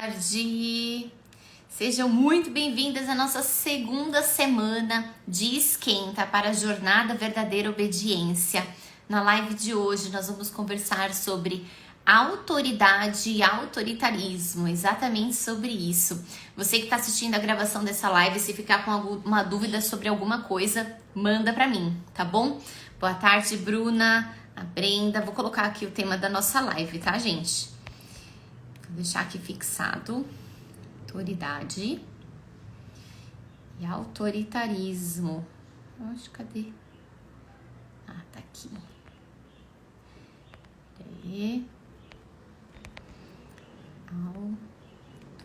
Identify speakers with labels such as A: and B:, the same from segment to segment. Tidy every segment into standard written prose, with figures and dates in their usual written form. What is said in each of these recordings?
A: tarde! Sejam muito bem-vindas à nossa segunda semana de esquenta para a jornada verdadeira obediência. Na live de hoje nós vamos conversar sobre autoridade e autoritarismo, exatamente sobre isso. Você que está assistindo a gravação dessa live, se ficar com alguma dúvida sobre alguma coisa, manda para mim, tá bom? Boa tarde, Bruna, a Brenda. Vou colocar aqui o tema da nossa live, tá, gente? Vou deixar aqui fixado. Autoridade e autoritarismo. Oxe, cadê? Ah, tá aqui. Peraí.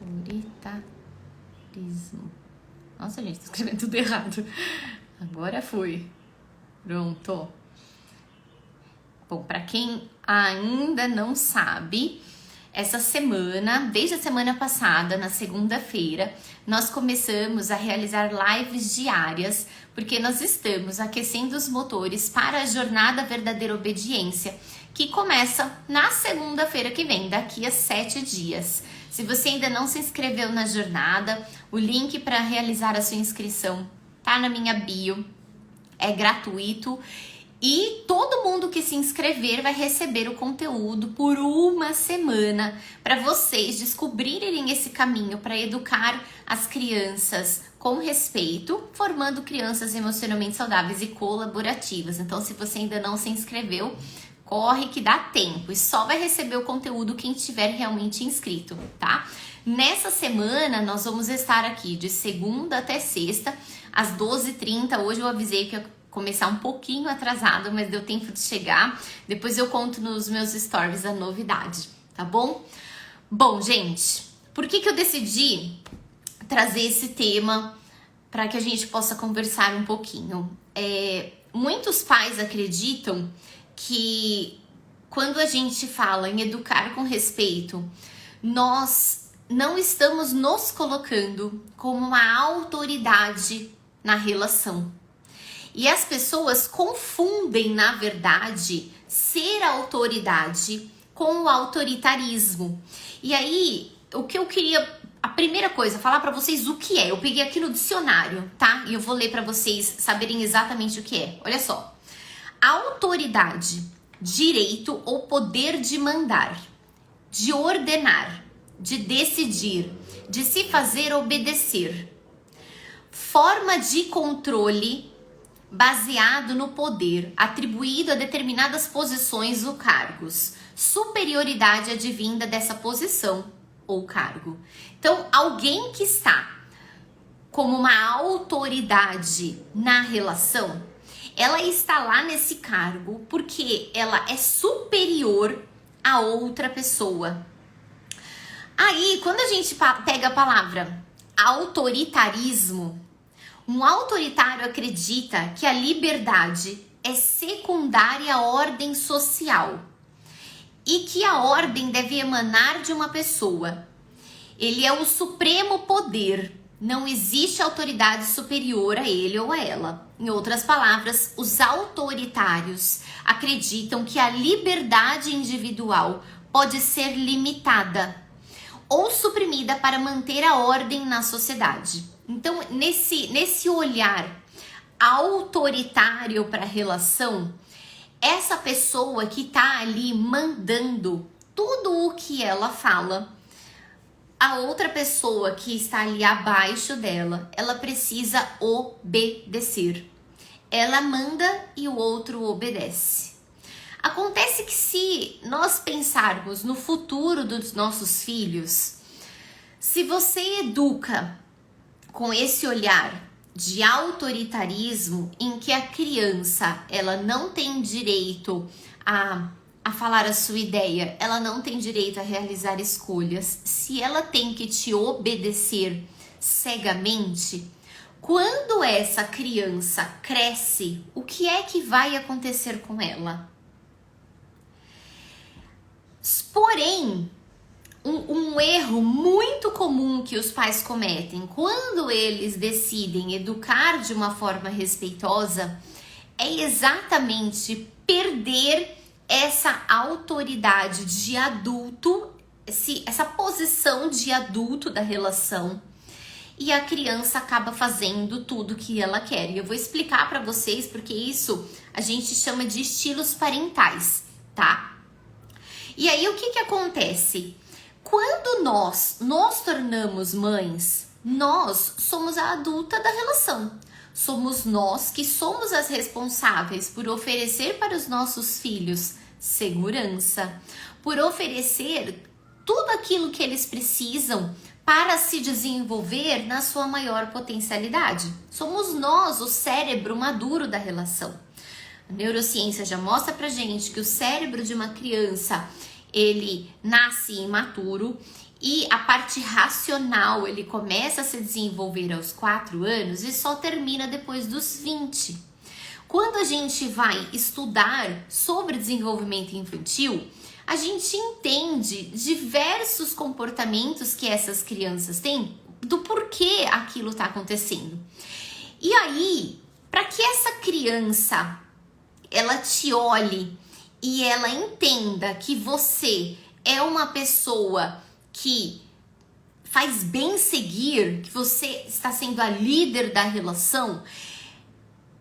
A: Autoritarismo. Nossa, gente, tô escrevendo tudo errado. Agora foi. Pronto. Bom, para quem ainda não sabe, essa semana, desde a semana passada, na segunda-feira, nós começamos a realizar lives diárias, porque nós estamos aquecendo os motores para a jornada verdadeira obediência, que começa na segunda-feira que vem, daqui a 7 dias. Se você ainda não se inscreveu na jornada, o link para realizar a sua inscrição tá na minha bio, é gratuito. E todo mundo que se inscrever vai receber o conteúdo por uma semana para vocês descobrirem esse caminho para educar as crianças com respeito, formando crianças emocionalmente saudáveis e colaborativas. Então, se você ainda não se inscreveu, corre que dá tempo e só vai receber o conteúdo quem estiver realmente inscrito, tá? Nessa semana, nós vamos estar aqui de segunda até sexta, às 12h30. Hoje eu avisei que começar um pouquinho atrasado, mas deu tempo de chegar. Depois eu conto nos meus stories a novidade, tá bom? Bom, gente, por que eu decidi trazer esse tema para que a gente possa conversar um pouquinho? Muitos pais acreditam que quando a gente fala em educar com respeito, nós não estamos nos colocando como uma autoridade na relação. E as pessoas confundem, na verdade, ser autoridade com o autoritarismo. E aí, o que eu queria, a primeira coisa, falar para vocês o que é. Eu peguei aqui no dicionário, tá? E eu vou ler para vocês saberem exatamente o que é. Olha só. Autoridade, direito ou poder de mandar, de ordenar, de decidir, de se fazer obedecer. Forma de controle baseado no poder atribuído a determinadas posições ou cargos. Superioridade advinda dessa posição ou cargo. Então, alguém que está como uma autoridade na relação, ela está lá nesse cargo porque ela é superior a outra pessoa. Aí, quando a gente pega a palavra autoritarismo, um autoritário acredita que a liberdade é secundária à ordem social e que a ordem deve emanar de uma pessoa. Ele é o supremo poder, não existe autoridade superior a ele ou a ela. Em outras palavras, os autoritários acreditam que a liberdade individual pode ser limitada ou suprimida para manter a ordem na sociedade. Então, nesse olhar autoritário para a relação, essa pessoa que está ali mandando tudo o que ela fala, a outra pessoa que está ali abaixo dela, ela precisa obedecer. Ela manda e o outro obedece. Acontece que se nós pensarmos no futuro dos nossos filhos, se você educa com esse olhar de autoritarismo em que a criança ela não tem direito a falar a sua ideia, ela não tem direito a realizar escolhas, se ela tem que te obedecer cegamente, quando essa criança cresce, o que é que vai acontecer com ela? Porém, um erro muito comum que os pais cometem quando eles decidem educar de uma forma respeitosa é exatamente perder essa autoridade de adulto essa posição de adulto da relação e a criança acaba fazendo tudo que ela quer. E eu vou explicar para vocês porque isso a gente chama de estilos parentais, tá? E aí o que acontece? Quando nós nos tornamos mães, nós somos a adulta da relação. Somos nós que somos as responsáveis por oferecer para os nossos filhos segurança, por oferecer tudo aquilo que eles precisam para se desenvolver na sua maior potencialidade. Somos nós o cérebro maduro da relação. A neurociência já mostra pra gente que o cérebro de uma criança, ele nasce imaturo e a parte racional, ele começa a se desenvolver aos 4 anos e só termina depois dos 20. Quando a gente vai estudar sobre desenvolvimento infantil, a gente entende diversos comportamentos que essas crianças têm, do porquê aquilo está acontecendo. E aí, para que essa criança, ela te olhe e ela entenda que você é uma pessoa que faz bem seguir, que você está sendo a líder da relação,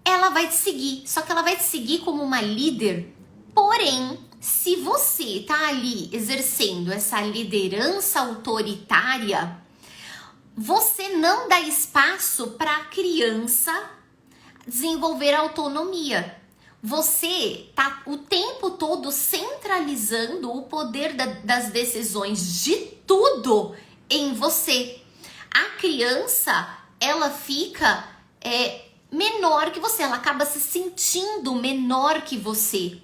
A: ela vai te seguir. Só que ela vai te seguir como uma líder, porém, se você tá ali exercendo essa liderança autoritária, você não dá espaço para a criança desenvolver autonomia. Você tá o tempo todo centralizando o poder das decisões de tudo em você. A criança, ela fica menor que você, ela acaba se sentindo menor que você.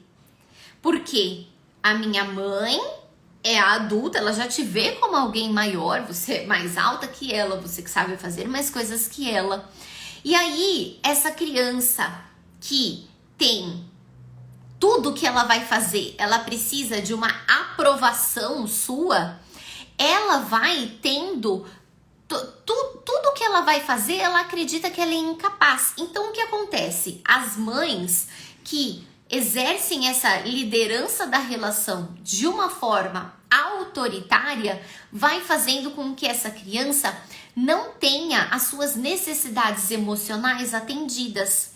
A: Porque a minha mãe é a adulta, ela já te vê como alguém maior, você é mais alta que ela, você que sabe fazer mais coisas que ela. E aí, essa criança que tem tudo que ela vai fazer, ela precisa de uma aprovação sua, ela vai tendo tudo que ela vai fazer, ela acredita que ela é incapaz. Então, o que acontece? As mães que exercem essa liderança da relação de uma forma autoritária, vai fazendo com que essa criança não tenha as suas necessidades emocionais atendidas.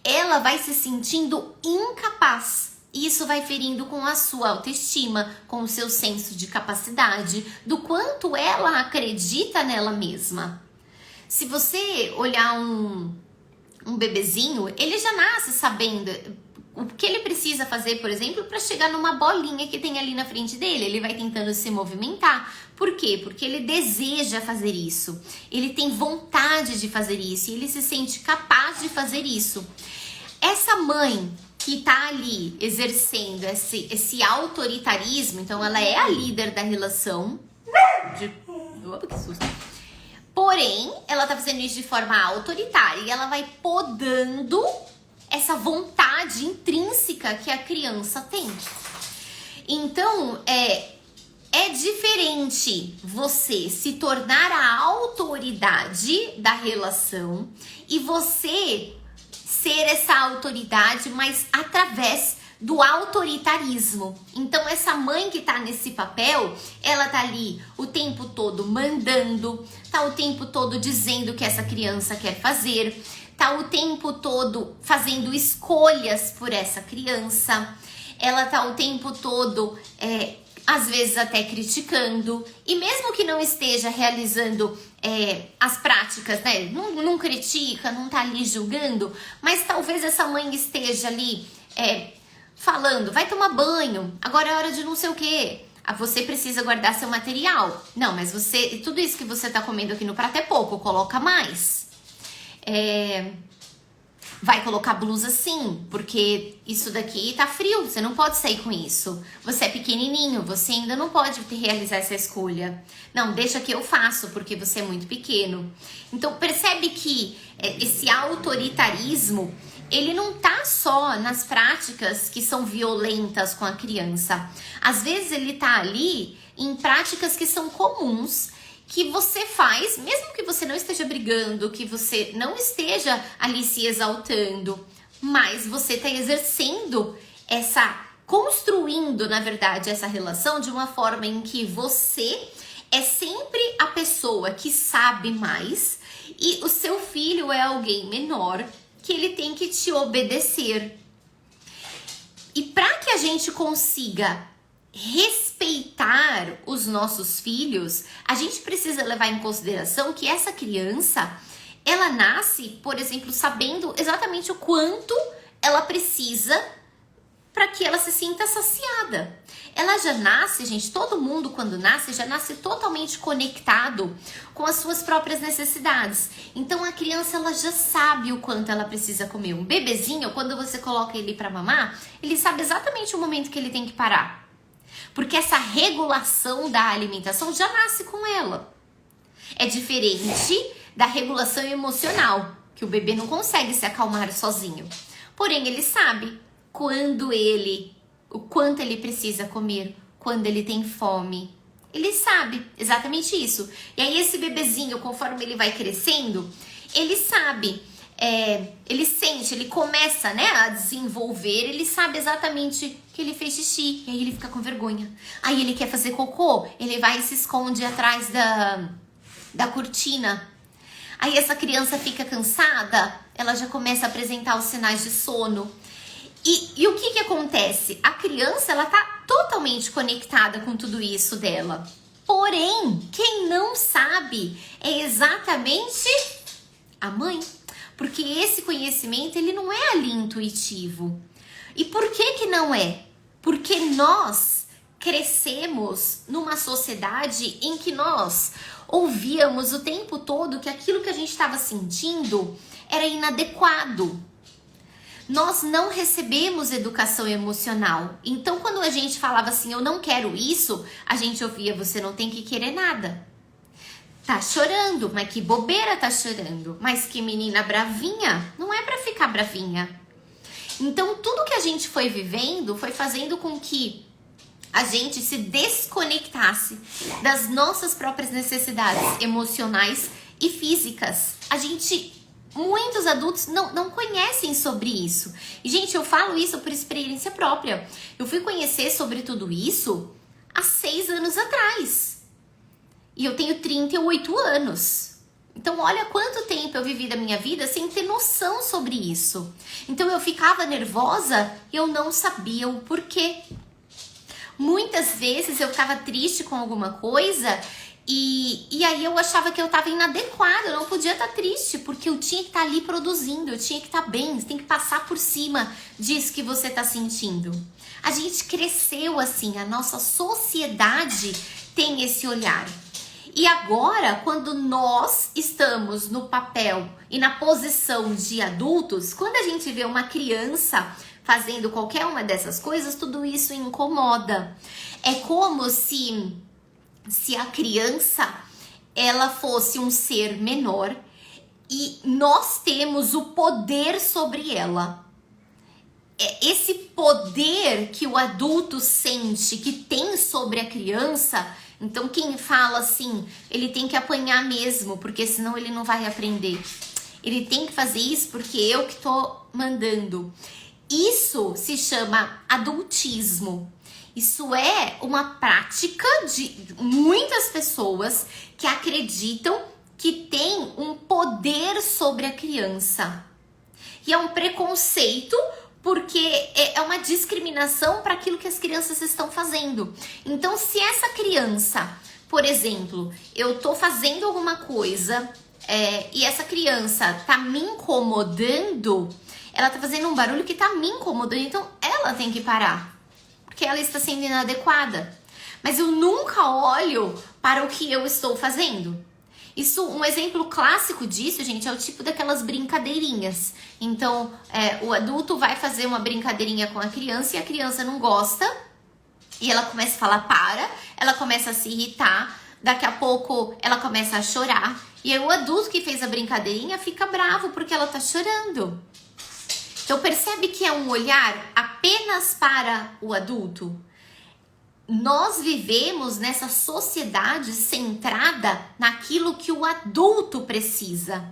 A: Ela vai se sentindo incapaz. Isso vai ferindo com a sua autoestima, com o seu senso de capacidade, do quanto ela acredita nela mesma. Se você olhar um bebezinho, ele já nasce sabendo o que ele precisa fazer, por exemplo, para chegar numa bolinha que tem ali na frente dele. Ele vai tentando se movimentar. Por quê? Porque ele deseja fazer isso. Ele tem vontade de fazer isso. E ele se sente capaz de fazer isso. Essa mãe que tá ali exercendo esse autoritarismo, então ela é a líder da relação. Opa, que susto. Porém, ela tá fazendo isso de forma autoritária. E ela vai podando essa vontade intrínseca que a criança tem. Então, é diferente você se tornar a autoridade da relação e você ser essa autoridade, mas através do autoritarismo. Então, essa mãe que tá nesse papel, ela tá ali o tempo todo mandando, tá o tempo todo dizendo o que essa criança quer fazer, tá o tempo todo fazendo escolhas por essa criança, ela tá o tempo todo, às vezes até criticando, e mesmo que não esteja realizando as práticas, né, não critica, não tá ali julgando, mas talvez essa mãe esteja ali falando, vai tomar banho, agora é hora de não sei o quê. Você precisa guardar seu material. Não, mas tudo isso que você tá comendo aqui no prato é pouco, coloca mais. Vai colocar blusa sim, porque isso daqui tá frio, você não pode sair com isso. Você é pequenininho, você ainda não pode realizar essa escolha. Não, deixa que eu faço, porque você é muito pequeno. Então percebe que esse autoritarismo, ele não tá só nas práticas que são violentas com a criança. Às vezes ele tá ali em práticas que são comuns, que você faz, mesmo que você não esteja brigando, que você não esteja ali se exaltando, mas você está exercendo construindo, na verdade, essa relação de uma forma em que você é sempre a pessoa que sabe mais e o seu filho é alguém menor que ele tem que te obedecer. E para que a gente consiga respeitar os nossos filhos, a gente precisa levar em consideração que essa criança, ela nasce, por exemplo, sabendo exatamente o quanto ela precisa para que ela se sinta saciada. Ela já nasce, gente, todo mundo quando nasce, já nasce totalmente conectado com as suas próprias necessidades. Então a criança, ela já sabe o quanto ela precisa comer. Um bebezinho, quando você coloca ele para mamar, ele sabe exatamente o momento que ele tem que parar. Porque essa regulação da alimentação já nasce com ela. É diferente da regulação emocional, que o bebê não consegue se acalmar sozinho. Porém, ele sabe o quanto ele precisa comer, quando ele tem fome. Ele sabe exatamente isso. E aí esse bebezinho, conforme ele vai crescendo, ele sabe, ele sente, ele começa, né, a desenvolver, ele sabe exatamente que ele fez xixi, e aí ele fica com vergonha. Aí ele quer fazer cocô, ele vai e se esconde atrás da cortina. Aí essa criança fica cansada, ela já começa a apresentar os sinais de sono. E o que acontece? A criança, ela tá totalmente conectada com tudo isso dela. Porém, quem não sabe é exatamente a mãe. Porque esse conhecimento, ele não é ali intuitivo. E por que não é? Porque nós crescemos numa sociedade em que nós ouvíamos o tempo todo que aquilo que a gente estava sentindo era inadequado. Nós não recebemos educação emocional. Então, quando a gente falava assim, eu não quero isso, a gente ouvia, você não tem que querer nada. Tá chorando, mas que bobeira tá chorando. Mas que menina bravinha, não é pra ficar bravinha. Então, tudo que a gente foi vivendo foi fazendo com que a gente se desconectasse das nossas próprias necessidades emocionais e físicas. Muitos adultos não conhecem sobre isso. E, gente, eu falo isso por experiência própria. Eu fui conhecer sobre tudo isso há 6 anos atrás. E eu tenho 38 anos. Então, olha quanto tempo eu vivi da minha vida sem ter noção sobre isso. Então, eu ficava nervosa e eu não sabia o porquê. Muitas vezes eu ficava triste com alguma coisa e aí eu achava que eu estava inadequada, eu não podia estar triste, porque eu tinha que estar ali produzindo, eu tinha que estar bem, você tem que passar por cima disso que você está sentindo. A gente cresceu assim, a nossa sociedade tem esse olhar. E agora, quando nós estamos no papel e na posição de adultos, quando a gente vê uma criança fazendo qualquer uma dessas coisas, tudo isso incomoda. É como se a criança, ela fosse um ser menor e nós temos o poder sobre ela. É esse poder que o adulto sente, que tem sobre a criança. Então, quem fala assim, ele tem que apanhar mesmo, porque senão ele não vai aprender. Ele tem que fazer isso porque eu que tô mandando. Isso se chama adultismo. Isso é uma prática de muitas pessoas que acreditam que tem um poder sobre a criança. E é um preconceito porque é uma discriminação para aquilo que as crianças estão fazendo. Então, se essa criança, por exemplo, eu tô fazendo alguma coisa e essa criança tá me incomodando, ela tá fazendo um barulho que tá me incomodando, então ela tem que parar. Porque ela está sendo inadequada. Mas eu nunca olho para o que eu estou fazendo. Um exemplo clássico disso, gente, é o tipo daquelas brincadeirinhas. Então, o adulto vai fazer uma brincadeirinha com a criança e a criança não gosta. E ela começa a falar ela começa a se irritar. Daqui a pouco ela começa a chorar. E aí o adulto que fez a brincadeirinha fica bravo porque ela tá chorando. Então percebe que é um olhar apenas para o adulto? Nós vivemos nessa sociedade centrada naquilo que o adulto precisa.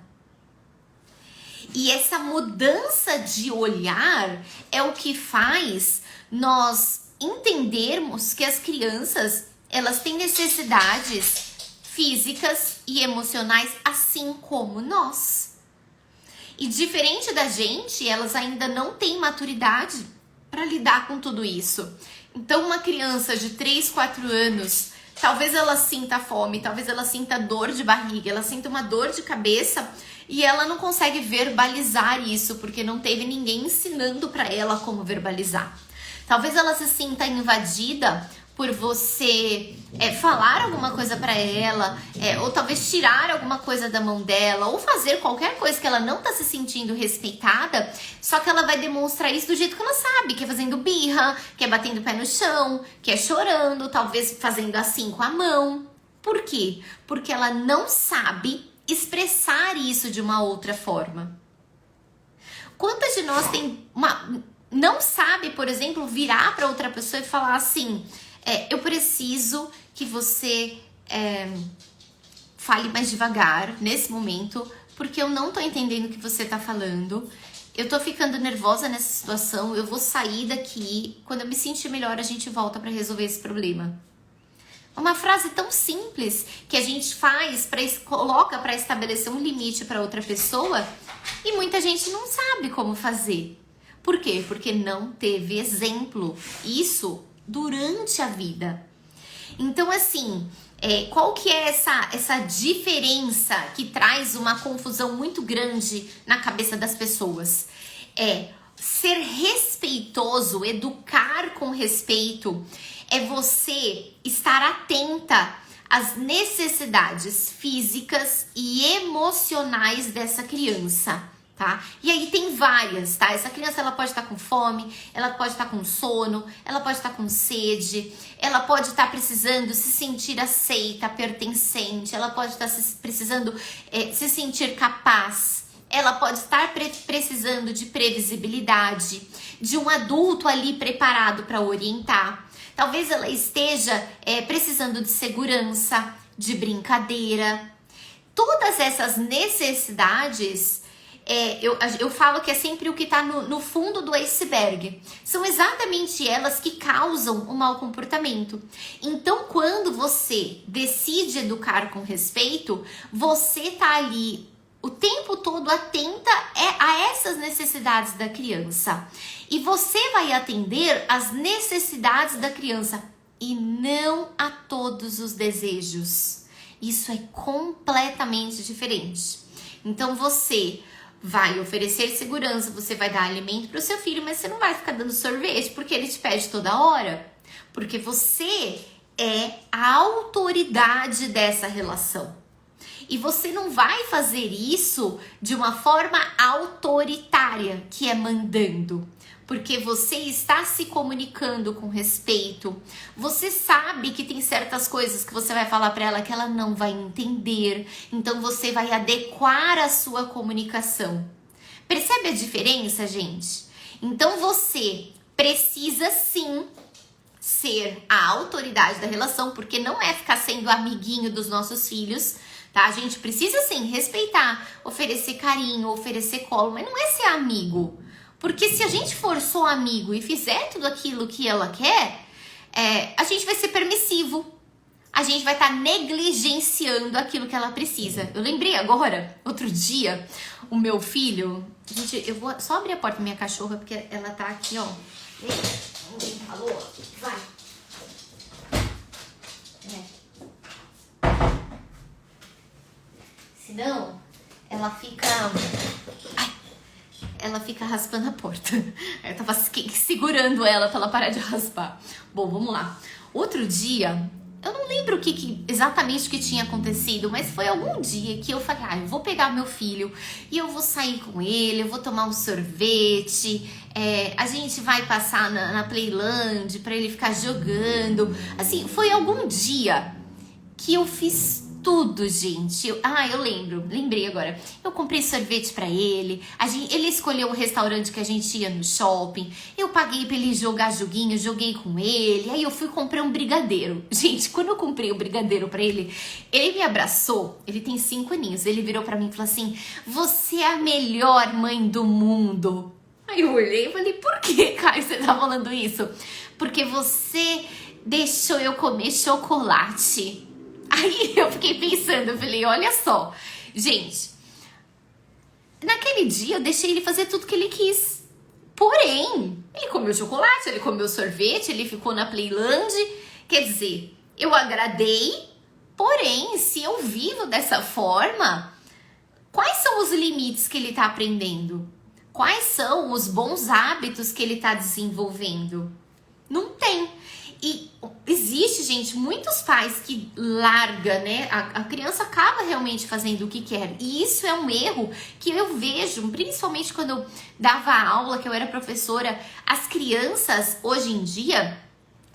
A: E essa mudança de olhar é o que faz nós entendermos que as crianças, elas têm necessidades físicas e emocionais assim como nós. E diferente da gente, elas ainda não têm maturidade para lidar com tudo isso. Então, uma criança de 3, 4 anos, talvez ela sinta fome, talvez ela sinta dor de barriga, ela sinta uma dor de cabeça e ela não consegue verbalizar isso porque não teve ninguém ensinando para ela como verbalizar. Talvez ela se sinta invadida por você falar alguma coisa para ela, ou talvez tirar alguma coisa da mão dela, ou fazer qualquer coisa que ela não tá se sentindo respeitada, só que ela vai demonstrar isso do jeito que ela sabe, que é fazendo birra, que é batendo o pé no chão, que é chorando, talvez fazendo assim com a mão. Por quê? Porque ela não sabe expressar isso de uma outra forma. Quantas de nós não sabe, por exemplo, virar para outra pessoa e falar assim: eu preciso que você fale mais devagar nesse momento, porque eu não tô entendendo o que você tá falando. Eu tô ficando nervosa nessa situação, eu vou sair daqui. Quando eu me sentir melhor, a gente volta para resolver esse problema. Uma frase tão simples que a gente coloca para estabelecer um limite para outra pessoa e muita gente não sabe como fazer. Por quê? Porque não teve exemplo. Isso durante a vida. Então, assim, qual que é essa diferença que traz uma confusão muito grande na cabeça das pessoas? Ser respeitoso, educar com respeito, é você estar atenta às necessidades físicas e emocionais dessa criança, tá? E aí tem várias, tá? Essa criança, ela pode estar com fome, ela pode estar com sono, ela pode estar com sede, ela pode estar precisando se sentir aceita, pertencente, ela pode estar precisando se sentir capaz, ela pode estar precisando de previsibilidade, de um adulto ali preparado para orientar. Talvez ela esteja precisando de segurança, de brincadeira. Todas essas necessidades, eu falo que é sempre o que está no fundo do iceberg. São exatamente elas que causam o mau comportamento. Então, quando você decide educar com respeito, você está ali o tempo todo atenta a essas necessidades da criança. E você vai atender as necessidades da criança e não a todos os desejos. Isso é completamente diferente. Então você vai oferecer segurança, você vai dar alimento para o seu filho, mas você não vai ficar dando sorvete porque ele te pede toda hora. Porque você é a autoridade dessa relação. E você não vai fazer isso de uma forma autoritária, que é mandando. Porque você está se comunicando com respeito. Você sabe que tem certas coisas que você vai falar para ela que ela não vai entender. Então você vai adequar a sua comunicação. Percebe a diferença, gente? Então você precisa sim ser a autoridade da relação, porque não é ficar sendo amiguinho dos nossos filhos, tá? A gente precisa sim respeitar, oferecer carinho, oferecer colo, mas não é ser amigo. Porque se a gente for só amigo e fizer tudo aquilo que ela quer, a gente vai ser permissivo. A gente vai estar negligenciando aquilo que ela precisa. Eu lembrei agora, outro dia, o meu filho... Gente, eu vou só abrir a porta da minha cachorra, porque ela tá aqui, ó. Alô? Vai. Senão, ela fica... ela fica raspando a porta. Eu tava segurando ela pra ela parar de raspar. Bom, vamos lá. Outro dia, eu não lembro exatamente o que tinha acontecido, mas foi algum dia que eu falei, eu vou pegar meu filho e eu vou sair com ele, eu vou tomar um sorvete, a gente vai passar na Playland pra ele ficar jogando. Assim, foi algum dia que eu fiz tudo, gente. Eu lembrei agora. Eu comprei sorvete pra ele. Ele escolheu o restaurante que a gente ia no shopping. Eu paguei pra ele jogar joguinho, joguei com ele. Aí eu fui comprar um brigadeiro. Gente, quando eu comprei o brigadeiro pra ele, ele me abraçou. Ele tem 5 aninhos. Ele virou pra mim e falou assim: você é a melhor mãe do mundo. Aí eu olhei e falei, por que, Caio, você tá falando isso? Porque você deixou eu comer chocolate. Aí eu fiquei pensando, eu falei, olha só, gente, naquele dia eu deixei ele fazer tudo que ele quis. Porém, ele comeu chocolate, ele comeu sorvete, ele ficou na Playland. Quer dizer, eu agradei, porém, se eu vivo dessa forma, quais são os limites que ele está aprendendo? Quais são os bons hábitos que ele está desenvolvendo? Não tem. E existe, gente, muitos pais que largam, né? A criança acaba realmente fazendo o que quer. E isso é um erro que eu vejo, principalmente quando eu dava aula, que eu era professora. As crianças, hoje em dia,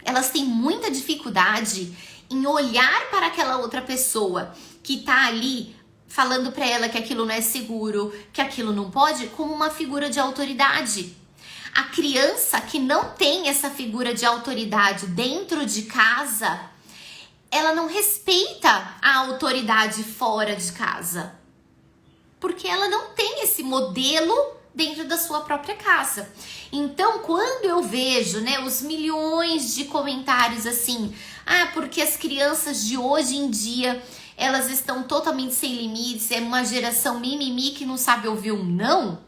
A: elas têm muita dificuldade em olhar para aquela outra pessoa que tá ali falando para ela que aquilo não é seguro, que aquilo não pode, como uma figura de autoridade. A criança que não tem essa figura de autoridade dentro de casa, ela não respeita a autoridade fora de casa. Porque ela não tem esse modelo dentro da sua própria casa. Então, quando eu vejo, né, os milhões de comentários assim, porque as crianças de hoje em dia, elas estão totalmente sem limites, é uma geração mimimi que não sabe ouvir um não,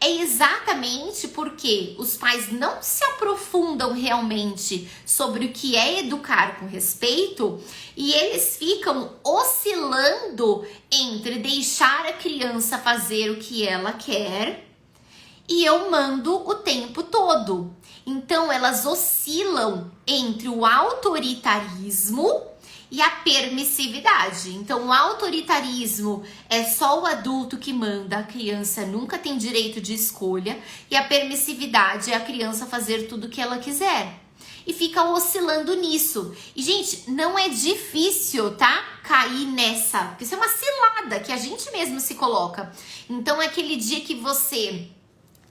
A: é exatamente porque os pais não se aprofundam realmente sobre o que é educar com respeito e eles ficam oscilando entre deixar a criança fazer o que ela quer e eu mando o tempo todo. Então elas oscilam entre o autoritarismo e a permissividade. Então, o autoritarismo é só o adulto que manda, a criança nunca tem direito de escolha, e a permissividade é a criança fazer tudo o que ela quiser. E fica oscilando nisso. E, gente, não é difícil, tá? Cair nessa. Porque isso é uma cilada que a gente mesmo se coloca. Então, é aquele dia que você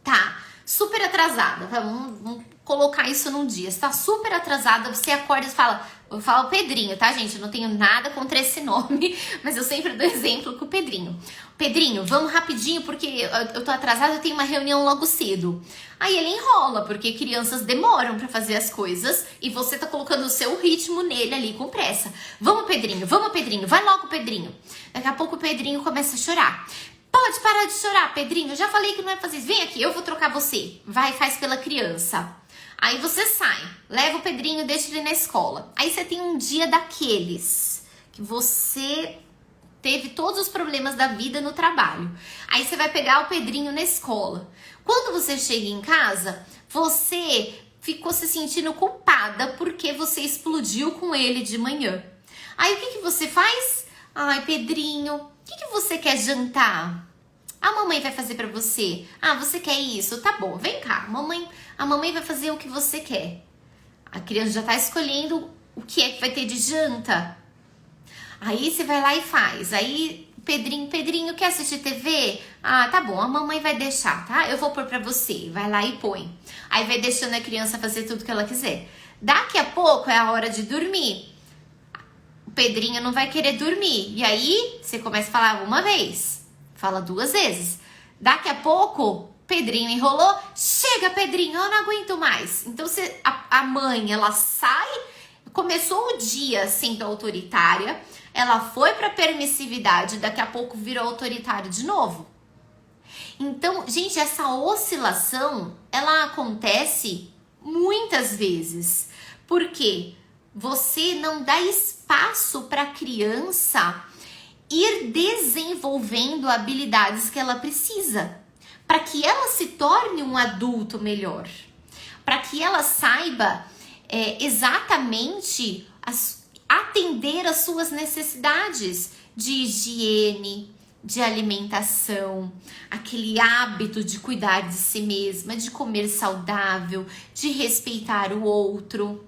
A: tá super atrasada. Vamos colocar isso num dia. Você tá super atrasada, você acorda e fala... Eu falo Pedrinho, tá, gente? Eu não tenho nada contra esse nome, mas eu sempre dou exemplo com o Pedrinho. Pedrinho, vamos rapidinho, porque eu tô atrasada, eu tenho uma reunião logo cedo. Aí ele enrola, porque crianças demoram pra fazer as coisas e você tá colocando o seu ritmo nele ali com pressa. Vamos, Pedrinho, vai logo, Pedrinho. Daqui a pouco o Pedrinho começa a chorar. Pode parar de chorar, Pedrinho, eu já falei que não é fazer isso. Vem aqui, eu vou trocar você. Vai, faz pela criança. Aí você sai, leva o Pedrinho, deixa ele na escola. Aí você tem um dia daqueles que você teve todos os problemas da vida no trabalho. Aí você vai pegar o Pedrinho na escola. Quando você chega em casa, você ficou se sentindo culpada porque você explodiu com ele de manhã. Aí o que você faz? Ai, Pedrinho, o que você quer jantar? A mamãe vai fazer pra você. Você quer isso? Tá bom, vem cá. A mamãe vai fazer o que você quer. A criança já tá escolhendo o que é que vai ter de janta. Aí você vai lá e faz. Aí, Pedrinho, quer assistir TV? Tá bom, a mamãe vai deixar, tá? Eu vou pôr pra você. Vai lá e põe. Aí vai deixando a criança fazer tudo que ela quiser. Daqui a pouco é a hora de dormir. O Pedrinho não vai querer dormir. E aí, você começa a falar uma vez. Fala 2 vezes. Daqui a pouco, Pedrinho enrolou. Chega, Pedrinho, eu não aguento mais. Então, a mãe, ela sai, começou o dia sendo autoritária, ela foi para permissividade, daqui a pouco virou autoritária de novo. Então, gente, essa oscilação, ela acontece muitas vezes. Porque você não dá espaço para a criança ir desenvolvendo habilidades que ela precisa, para que ela se torne um adulto melhor, para que ela saiba exatamente atender às suas necessidades de higiene, de alimentação, aquele hábito de cuidar de si mesma, de comer saudável, de respeitar o outro.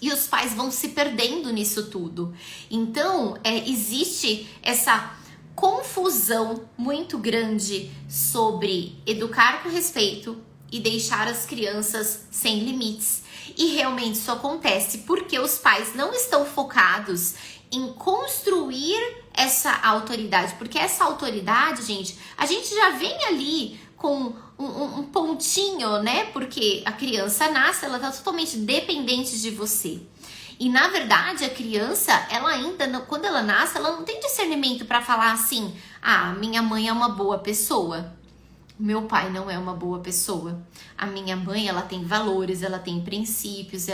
A: E os pais vão se perdendo nisso tudo. Então, existe essa confusão muito grande sobre educar com respeito e deixar as crianças sem limites. E realmente isso acontece porque os pais não estão focados em construir essa autoridade. Porque essa autoridade, gente, a gente já vem ali com um pontinho, né? Porque a criança nasce, ela tá totalmente dependente de você. E na verdade, a criança, ela ainda, quando ela nasce, ela não tem discernimento para falar assim: ah, minha mãe é uma boa pessoa, meu pai não é uma boa pessoa. A minha mãe, ela tem valores, ela tem princípios,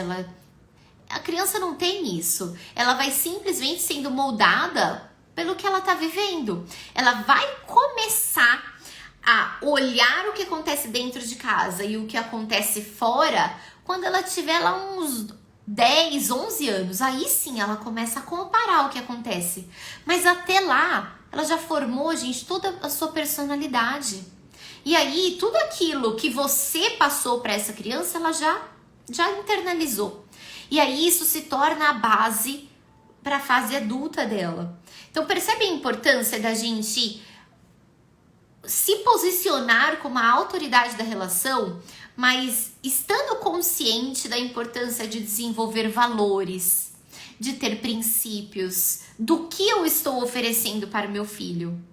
A: a criança não tem isso. Ela vai simplesmente sendo moldada pelo que ela tá vivendo. Ela vai começar a olhar o que acontece dentro de casa e o que acontece fora quando ela tiver lá uns 10, 11 anos. Aí sim ela começa a comparar o que acontece. Mas até lá, ela já formou, gente, toda a sua personalidade. E aí, tudo aquilo que você passou para essa criança, ela já internalizou. E aí, isso se torna a base para a fase adulta dela. Então, percebe a importância da gente se posicionar como a autoridade da relação, mas estando consciente da importância de desenvolver valores, de ter princípios, do que eu estou oferecendo para o meu filho.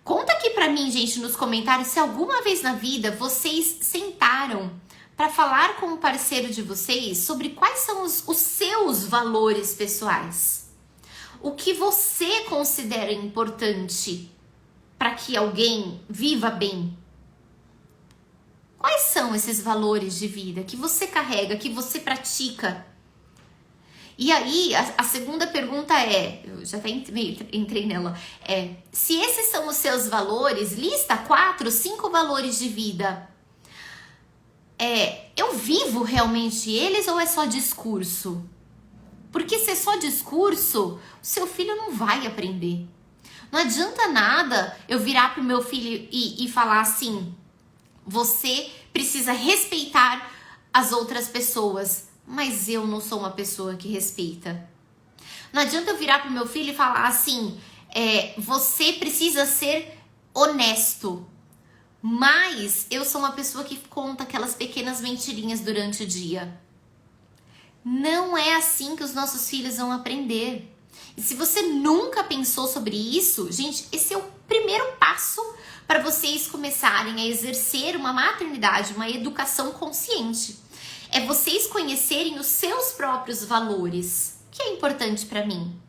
A: Conta aqui pra mim, gente, nos comentários, se alguma vez na vida vocês sentaram para falar com o parceiro de vocês sobre quais são os seus valores pessoais. O que você considera importante para que alguém viva bem? Quais são esses valores de vida que você carrega, que você pratica? E aí, a segunda pergunta eu já até entrei nela, se esses são os seus valores, lista 4, 5 valores de vida. Eu vivo realmente eles ou é só discurso? Porque se é só discurso, o seu filho não vai aprender. Não adianta nada eu virar pro meu filho e falar assim: você precisa respeitar as outras pessoas, mas eu não sou uma pessoa que respeita. Não adianta eu virar pro meu filho e falar assim: você precisa ser honesto, mas eu sou uma pessoa que conta aquelas pequenas mentirinhas durante o dia. Não é assim que os nossos filhos vão aprender. E se você nunca pensou sobre isso, gente, esse é o primeiro passo para vocês começarem a exercer uma maternidade, uma educação consciente. É vocês conhecerem os seus próprios valores. O que é importante para mim?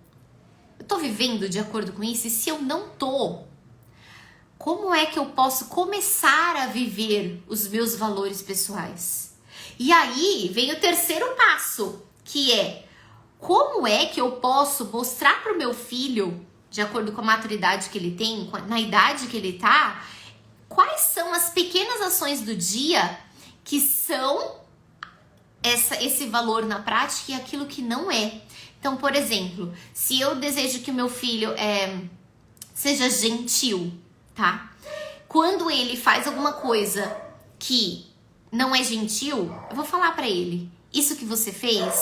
A: Eu tô vivendo de acordo com isso? E se eu não tô, como é que eu posso começar a viver os meus valores pessoais? E aí vem o terceiro passo, que é: como é que eu posso mostrar para o meu filho, de acordo com a maturidade que ele tem, na idade que ele tá, quais são as pequenas ações do dia que são esse valor na prática e aquilo que não é. Então, por exemplo, se eu desejo que o meu filho seja gentil, tá? Quando ele faz alguma coisa que não é gentil, eu vou falar pra ele: isso que você fez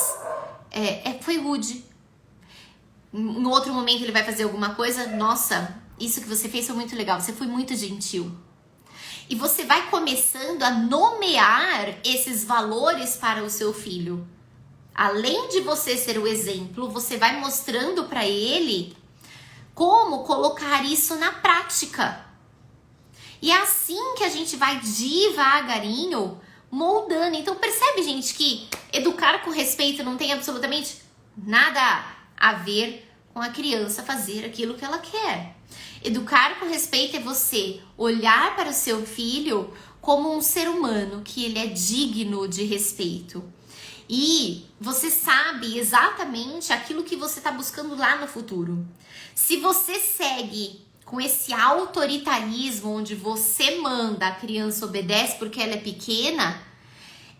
A: foi rude. Em outro momento ele vai fazer alguma coisa: nossa, isso que você fez foi muito legal, você foi muito gentil. E você vai começando a nomear esses valores para o seu filho. Além de você ser o exemplo, você vai mostrando para ele como colocar isso na prática. E é assim que a gente vai devagarinho moldando. Então percebe, gente, que educar com respeito não tem absolutamente nada a ver com a criança fazer aquilo que ela quer. Educar com respeito é você olhar para o seu filho como um ser humano, que ele é digno de respeito. E você sabe exatamente aquilo que você está buscando lá no futuro. Se você segue com esse autoritarismo, onde você manda, a criança obedece porque ela é pequena,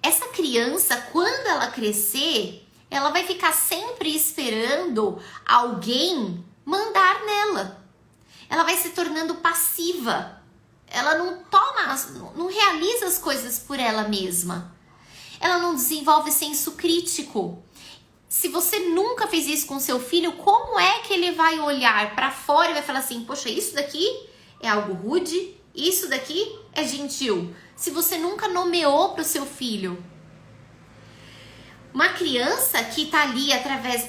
A: essa criança, quando ela crescer, ela vai ficar sempre esperando alguém mandar nela. Ela vai se tornando passiva. Ela não realiza as coisas por ela mesma. Ela não desenvolve senso crítico. Se você nunca fez isso com seu filho, como é que ele vai olhar para fora e vai falar assim: poxa, isso daqui é algo rude, isso daqui é gentil? Se você nunca nomeou para o seu filho. Uma criança que está ali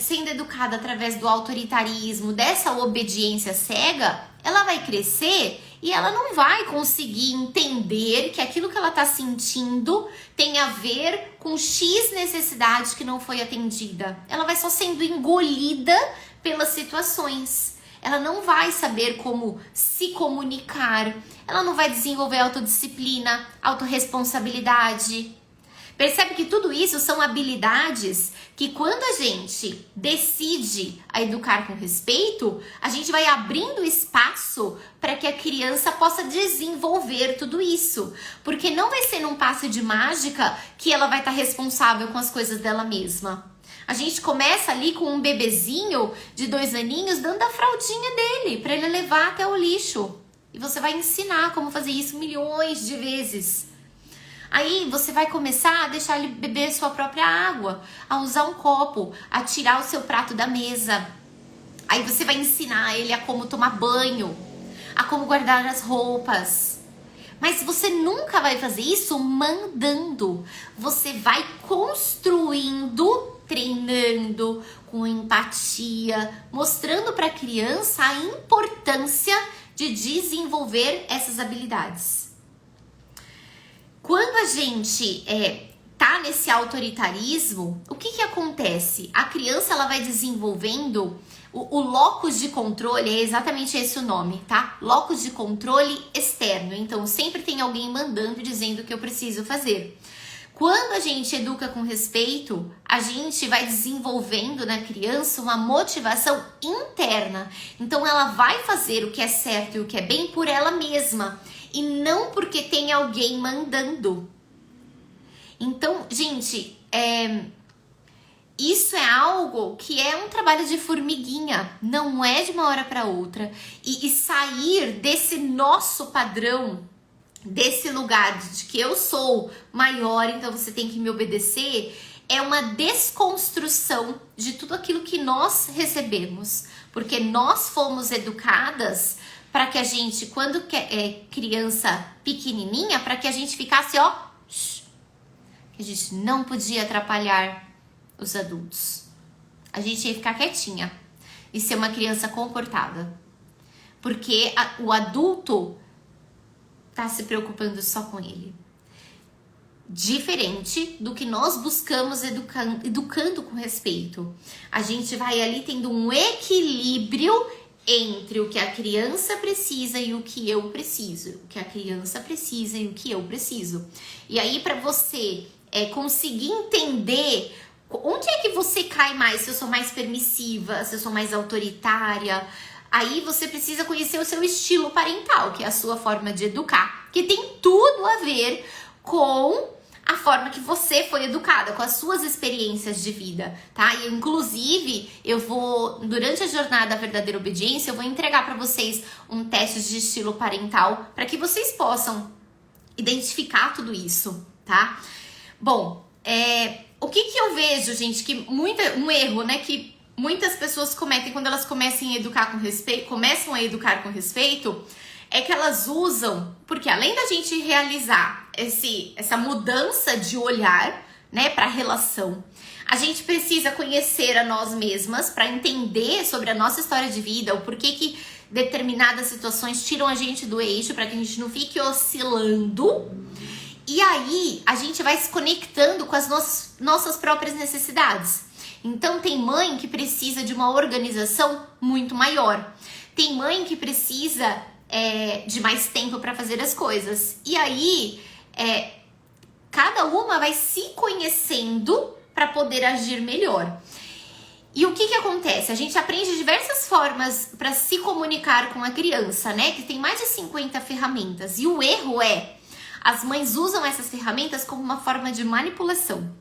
A: sendo educada através do autoritarismo, dessa obediência cega, ela vai crescer E ela não vai conseguir entender que aquilo que ela está sentindo tem a ver com X necessidade que não foi atendida. Ela vai só sendo engolida pelas situações. Ela não vai saber como se comunicar. Ela não vai desenvolver autodisciplina, autorresponsabilidade. Percebe que tudo isso são habilidades que quando a gente decide a educar com respeito, a gente vai abrindo espaço para que a criança possa desenvolver tudo isso. Porque não vai ser num passe de mágica que ela vai estar responsável com as coisas dela mesma. A gente começa ali com um bebezinho de 2 aninhos dando a fraldinha dele para ele levar até o lixo. E você vai ensinar como fazer isso milhões de vezes. Aí você vai começar a deixar ele beber sua própria água, a usar um copo, a tirar o seu prato da mesa. Aí você vai ensinar ele a como tomar banho, a como guardar as roupas. Mas você nunca vai fazer isso mandando. Você vai construindo, treinando, com empatia, mostrando para a criança a importância de desenvolver essas habilidades. Quando a gente tá nesse autoritarismo, o que acontece? A criança ela vai desenvolvendo o locus de controle, é exatamente esse o nome, tá? Locus de controle externo. Então, sempre tem alguém mandando, dizendo o que eu preciso fazer. Quando a gente educa com respeito, a gente vai desenvolvendo na criança uma motivação interna. Então, ela vai fazer o que é certo e o que é bem por ela mesma. E não porque tem alguém mandando. Então, gente, isso é algo que é um trabalho de formiguinha. Não é de uma hora para outra. E sair desse nosso padrão, desse lugar de que eu sou maior, então você tem que me obedecer, é uma desconstrução de tudo aquilo que nós recebemos. Porque nós fomos educadas para que a gente, quando é criança pequenininha, para que a gente ficasse, ó, que a gente não podia atrapalhar os adultos. A gente ia ficar quietinha e ser uma criança comportada. Porque o adulto tá se preocupando só com ele. Diferente do que nós buscamos educando com respeito. A gente vai ali tendo um equilíbrio entre o que a criança precisa e o que eu preciso. O que a criança precisa e o que eu preciso. E aí, para você conseguir entender onde é que você cai mais, se eu sou mais permissiva, se eu sou mais autoritária, aí você precisa conhecer o seu estilo parental, que é a sua forma de educar, que tem tudo a ver com a forma que você foi educada, com as suas experiências de vida, tá? E, inclusive, eu vou, durante a jornada da verdadeira obediência, eu vou entregar para vocês um teste de estilo parental para que vocês possam identificar tudo isso, tá? Bom, o que eu vejo, gente, que um erro, né, que muitas pessoas cometem quando elas começam a educar com respeito, é que elas usam, porque além da gente realizar essa mudança de olhar, né, para a relação, a gente precisa conhecer a nós mesmas para entender sobre a nossa história de vida, o porquê que determinadas situações tiram a gente do eixo, para que a gente não fique oscilando. E aí a gente vai se conectando com as nossas próprias necessidades. Então tem mãe que precisa de uma organização muito maior. Tem mãe que precisa de mais tempo para fazer as coisas. E aí, cada uma vai se conhecendo para poder agir melhor. E o que acontece? A gente aprende diversas formas para se comunicar com a criança, né? Que tem mais de 50 ferramentas. E o erro as mães usam essas ferramentas como uma forma de manipulação.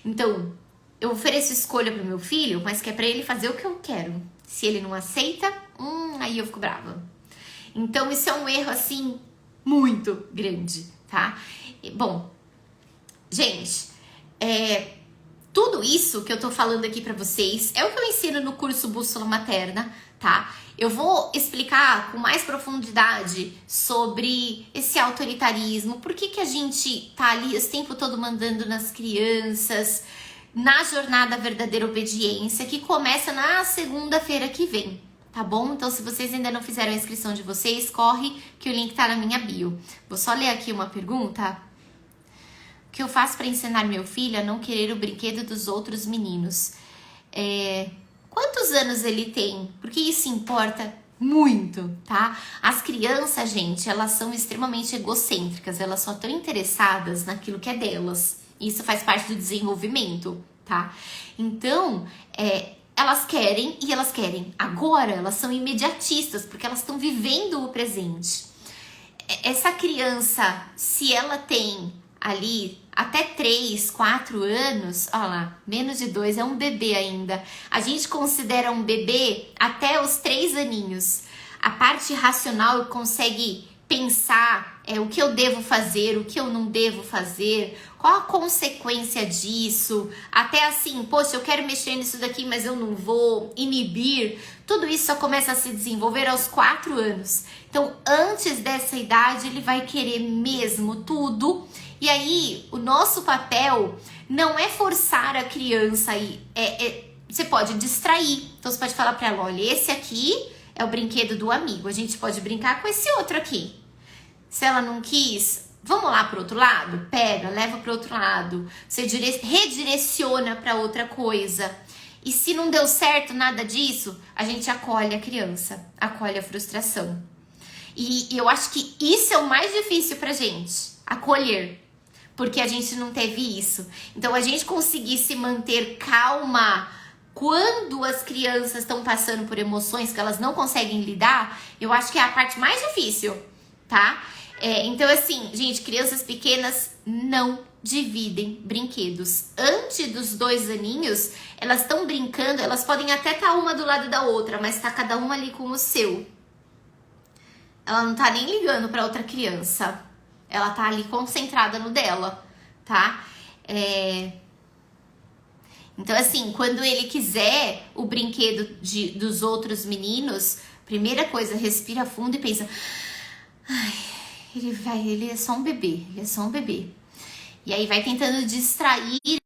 A: Então, eu ofereço escolha para o meu filho, mas que é para ele fazer o que eu quero. Se ele não aceita, aí eu fico brava. Então, isso é um erro, assim, muito grande, tá? Bom, gente, tudo isso que eu tô falando aqui pra vocês é o que eu ensino no curso Bússola Materna, tá? Eu vou explicar com mais profundidade sobre esse autoritarismo, por que a gente tá ali o tempo todo mandando nas crianças, na jornada verdadeira obediência, que começa na segunda-feira que vem, tá bom? Então, se vocês ainda não fizeram a inscrição de vocês, corre que o link tá na minha bio. Vou só ler aqui uma pergunta. O que eu faço para ensinar meu filho a não querer o brinquedo dos outros meninos? Quantos anos ele tem? Porque isso importa muito, tá? As crianças, gente, elas são extremamente egocêntricas, elas só estão interessadas naquilo que é delas. Isso faz parte do desenvolvimento, tá? Então, elas querem e elas querem agora, elas são imediatistas, porque elas estão vivendo o presente. Essa criança, se ela tem ali até 3, 4 anos, olha lá, menos de 2, é um bebê ainda. A gente considera um bebê até os 3 aninhos. A parte racional consegue pensar o que eu devo fazer, o que eu não devo fazer, qual a consequência disso, até assim, poxa, eu quero mexer nisso daqui, mas eu não vou, inibir. Tudo isso só começa a se desenvolver aos 4 anos. Então, antes dessa idade, ele vai querer mesmo tudo. E aí, o nosso papel não é forçar a criança aí. Você pode distrair. Então, você pode falar para ela, olha, esse aqui é o brinquedo do amigo. A gente pode brincar com esse outro aqui. Se ela não quis, vamos lá para outro lado? Pega, leva para outro lado. Você redireciona para outra coisa. E se não deu certo nada disso, a gente acolhe a criança, acolhe a frustração. E eu acho que isso é o mais difícil pra gente, acolher. Porque a gente não teve isso. Então, a gente conseguir se manter calma quando as crianças estão passando por emoções que elas não conseguem lidar, eu acho que é a parte mais difícil, tá? Então, assim, gente, crianças pequenas não dividem brinquedos. Antes dos 2 aninhos, elas estão brincando, elas podem até estar uma do lado da outra, mas tá cada uma ali com o seu. Ela não tá nem ligando pra outra criança. Ela tá ali concentrada no dela, tá? Então, assim, quando ele quiser o brinquedo dos outros meninos, primeira coisa, respira fundo e pensa... Ai, ele é só um bebê, ele é só um bebê. E aí vai tentando distrair